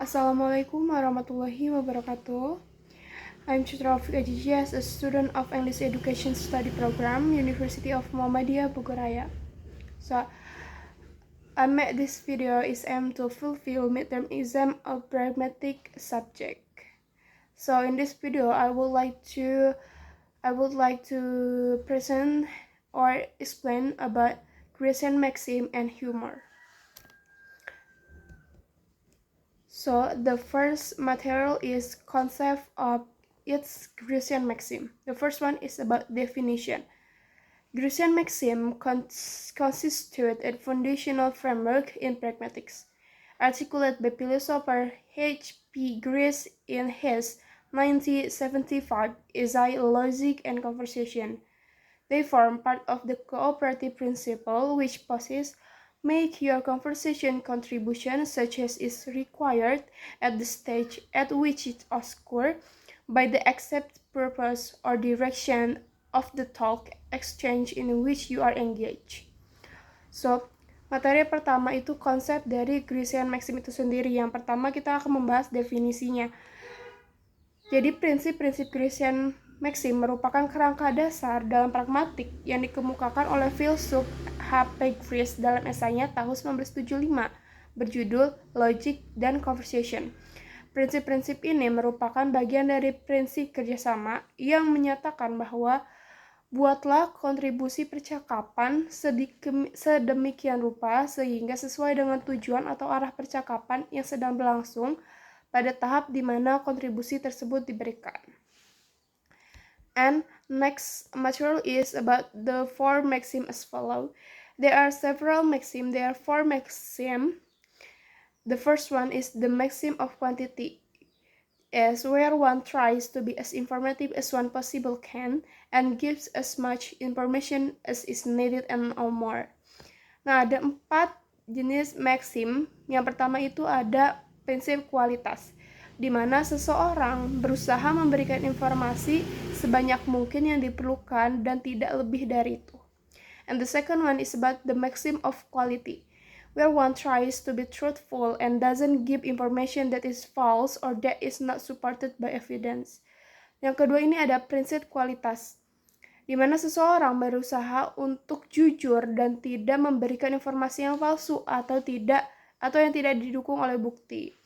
Assalamualaikum warahmatullahi wabarakatuh. I'm Citra Ajijas, a student of English Education Study Program, University of Muhammadiyah Bogoraya. So, I made this video is aimed to fulfill midterm exam of pragmatic subject. So, in this video, I would like to present or explain about Grecian maxim and humor. So the first material is concept of its Grecian maxim. The first one is about definition. Grecian maxim constitute a foundational framework in pragmatics, articulated by philosopher H.P. Grace in his 1975 essay Logic and Conversation. They form part of the cooperative principle which possesses make your conversation contribution such as is required at the stage at which it occurs by the exact purpose or direction of the talk exchange in which you are engaged. So, materi pertama itu konsep dari Grecian maxim itu sendiri. Yang pertama kita akan membahas definisinya. Jadi prinsip-prinsip Grecian maxim merupakan kerangka dasar dalam pragmatik yang dikemukakan oleh filsuf H.P. Grace dalam esainya tahun 1975 berjudul Logic dan Conversation. Prinsip-prinsip ini merupakan bagian dari prinsip kerjasama yang menyatakan bahwa buatlah kontribusi percakapan sedemikian rupa sehingga sesuai dengan tujuan atau arah percakapan yang sedang berlangsung pada tahap di mana kontribusi tersebut diberikan. And next material is about the four maxims as follow. There are several maxims. There are four maxims. The first one is the maxim of quantity, is where one tries to be as informative as one possible can and gives as much information as is needed and no more. Nah, ada 4 jenis maxim. Yang pertama itu ada prinsip kualitas, di mana seseorang berusaha memberikan informasi sebanyak mungkin yang diperlukan dan tidak lebih dari itu. And the second one is about the maxim of quality, where one tries to be truthful and doesn't give information that is false or that is not supported by evidence. Yang kedua ini ada prinsip kualitas, di mana seseorang berusaha untuk jujur dan tidak memberikan informasi yang palsu atau yang tidak didukung oleh bukti.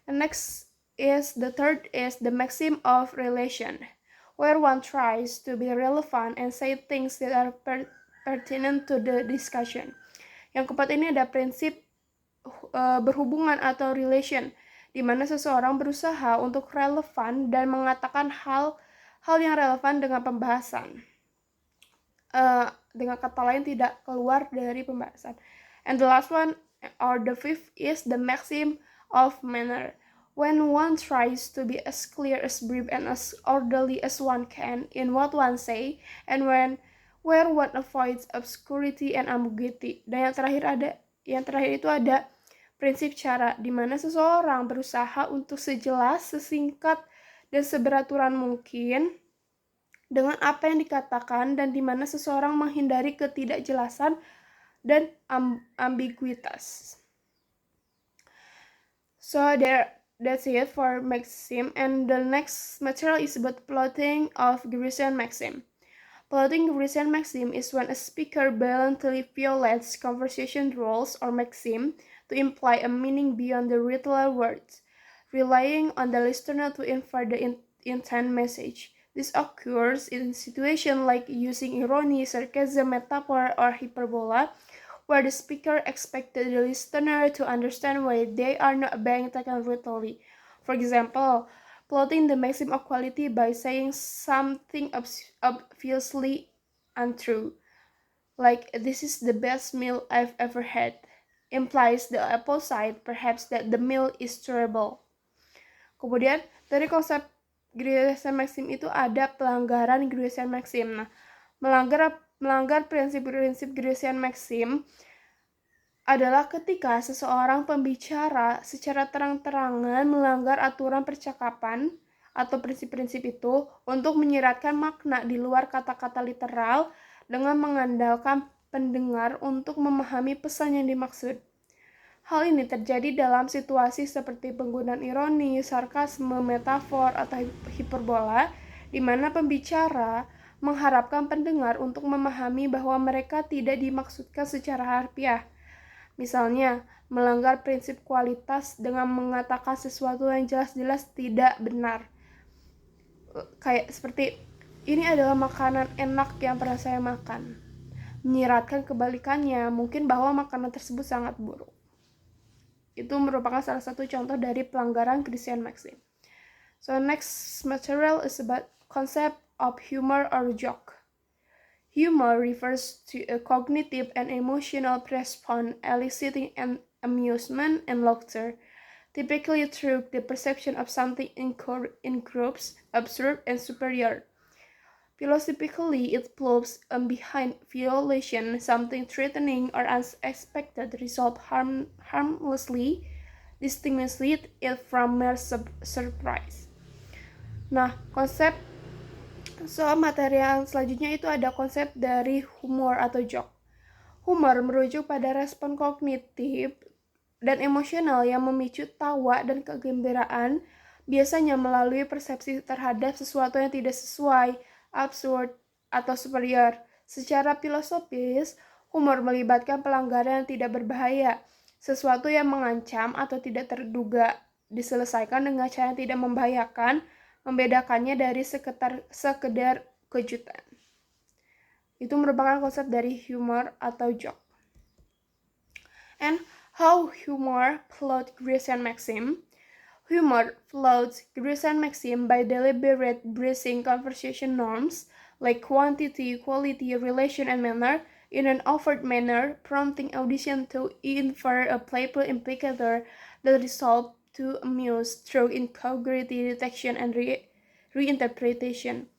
And next is the third is the maxim of relation, where one tries to be relevant and say things that are pertinent to the discussion. Yang keempat ini ada prinsip berhubungan atau relation, di mana seseorang berusaha untuk relevan dan mengatakan hal yang relevan dengan pembahasan. Dengan kata lain tidak keluar dari pembahasan. And the last one or the fifth is the maxim of manner, when one tries to be as clear, as brief, and as orderly as one can in what one say, and where one avoids obscurity and ambiguity. Dan yang terakhir itu ada prinsip cara, di mana seseorang berusaha untuk sejelas, sesingkat, dan seberaturan mungkin dengan apa yang dikatakan, dan di mana seseorang menghindari ketidakjelasan dan ambiguitas. So that's it for maxim, and the next material is about plotting of Grecian maxim. Plotting Grecian maxim is when a speaker blatantly violates conversation rules or maxim to imply a meaning beyond the literal words, relying on the listener to infer the intent message. This occurs in situations like using irony, sarcasm, metaphor, or hyperbola, where the speaker expected the listener to understand why they are not being taken literally. For example, plotting the maxim of quality by saying something obviously untrue, like "this is the best meal I've ever had," implies the opposite, perhaps that the meal is terrible. Kemudian dari konsep Grecian maxim itu ada pelanggaran Grecian maxim. Nah, melanggar prinsip-prinsip Grecian maxim adalah ketika seseorang pembicara secara terang-terangan melanggar aturan percakapan atau prinsip-prinsip itu untuk menyiratkan makna di luar kata-kata literal dengan mengandalkan pendengar untuk memahami pesan yang dimaksud. Hal ini terjadi dalam situasi seperti penggunaan ironi, sarkasme, metafor, atau hiperbola, di mana pembicara mengharapkan pendengar untuk memahami bahwa mereka tidak dimaksudkan secara harfiah. Misalnya, melanggar prinsip kualitas dengan mengatakan sesuatu yang jelas-jelas tidak benar. Kayak seperti, ini adalah makanan enak yang pernah saya makan. Menyiratkan kebalikannya, mungkin bahwa makanan tersebut sangat buruk. Itu merupakan salah satu contoh dari pelanggaran Christian maxim. So next material is about concept of humor or joke. Humor refers to a cognitive and emotional response eliciting an amusement and laughter, typically through the perception of something in groups, absurd and superior. Philosophically, it plows behind violation, something threatening or unexpected result harmlessly, distinguishing it from mere surprise. Nah, materi yang selanjutnya itu ada konsep dari humor atau joke. Humor merujuk pada respon kognitif dan emosional yang memicu tawa dan kegembiraan, biasanya melalui persepsi terhadap sesuatu yang tidak sesuai, absurd, atau superior. Secara filosofis, humor melibatkan pelanggaran yang tidak berbahaya, sesuatu yang mengancam atau tidak terduga diselesaikan dengan cara yang tidak membahayakan, membedakannya dari sekedar kejutan. Itu merupakan konsep dari humor atau joke. And how humor flowed Grecian maxim. Humor floats Grecian maxim by deliberate breaching conversation norms like quantity, quality, relation, and manner in an overt manner, prompting audience to infer a playful implicator that resolve to amuse through incongruity detection and reinterpretation.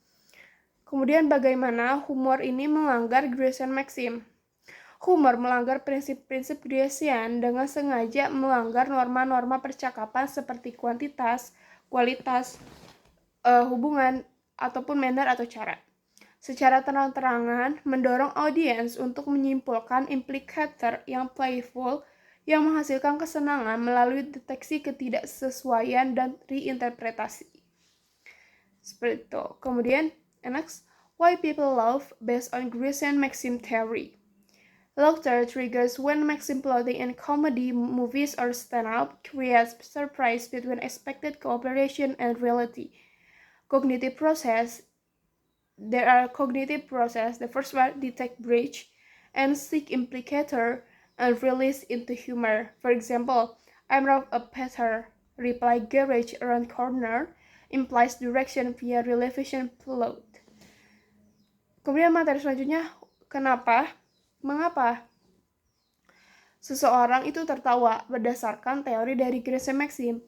Kemudian bagaimana humor ini melanggar Grecian maxim? Humor melanggar prinsip-prinsip Grecian dengan sengaja melanggar norma-norma percakapan seperti kuantitas, kualitas, hubungan, ataupun manner atau cara. Secara terang-terangan mendorong audiens untuk menyimpulkan implicator yang playful yang menghasilkan kesenangan melalui deteksi ketidaksesuaian dan reinterpretasi. Seperti itu. Kemudian, next, why people laugh based on Grecian maxim theory. Laughter triggers when maxim plotting in comedy, movies, or stand-up creates surprise between expected cooperation and reality. Cognitive process. There are cognitive process. The first one, detect breach, and seek implicator, and release into humor. For example, I'm Rob a Peter, reply garage around corner, implies direction via relevation plot. Kemudian materi selanjutnya, mengapa seseorang itu tertawa berdasarkan teori dari Grecian maxim.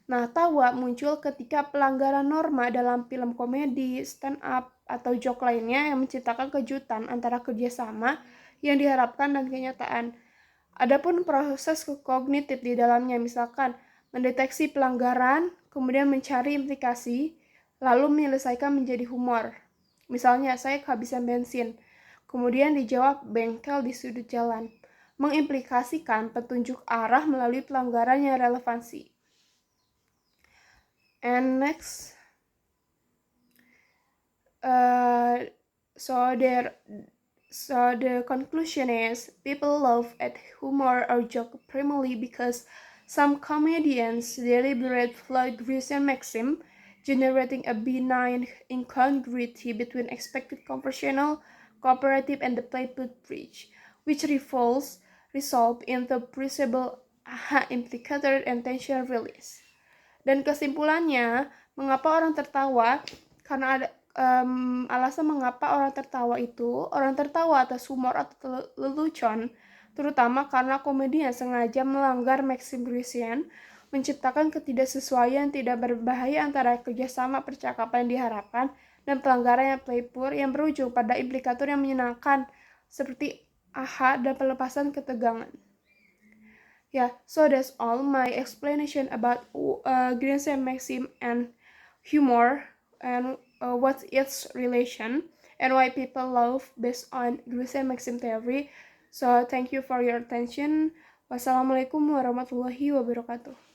Nah, tawa muncul ketika pelanggaran norma dalam film komedi, stand up, atau joke lainnya yang menciptakan kejutan antara kerjasama yang diharapkan dan kenyataan. Adapun proses kognitif di dalamnya, misalkan mendeteksi pelanggaran, kemudian mencari implikasi, lalu menyelesaikan menjadi humor. Misalnya, saya kehabisan bensin, kemudian dijawab bengkel di sudut jalan, mengimplikasikan petunjuk arah melalui pelanggaran yang relevansi. And next, so the conclusion is people laugh at humor or joke primarily because some comedians deliberately flout Grecian maxim, generating a benign incongruity between expected conversational, cooperative, and the playful breach, which resolve in the appreciable implicator and tension release. Dan kesimpulannya, mengapa orang tertawa? Karena ada alasan mengapa orang tertawa atas humor atau lelucon, terutama karena komedian sengaja melanggar maxim Grecian, menciptakan ketidaksesuaian tidak berbahaya antara kerjasama percakapan yang diharapkan dan pelanggaran yang playful yang berujung pada implikator yang menyenangkan seperti aha dan pelepasan ketegangan. Yeah, so that's all my explanation about Grecian maxim and humor and what's its relation and why people laugh based on Grecian maxim theory. So thank you for your attention. Wassalamualaikum warahmatullahi wabarakatuh.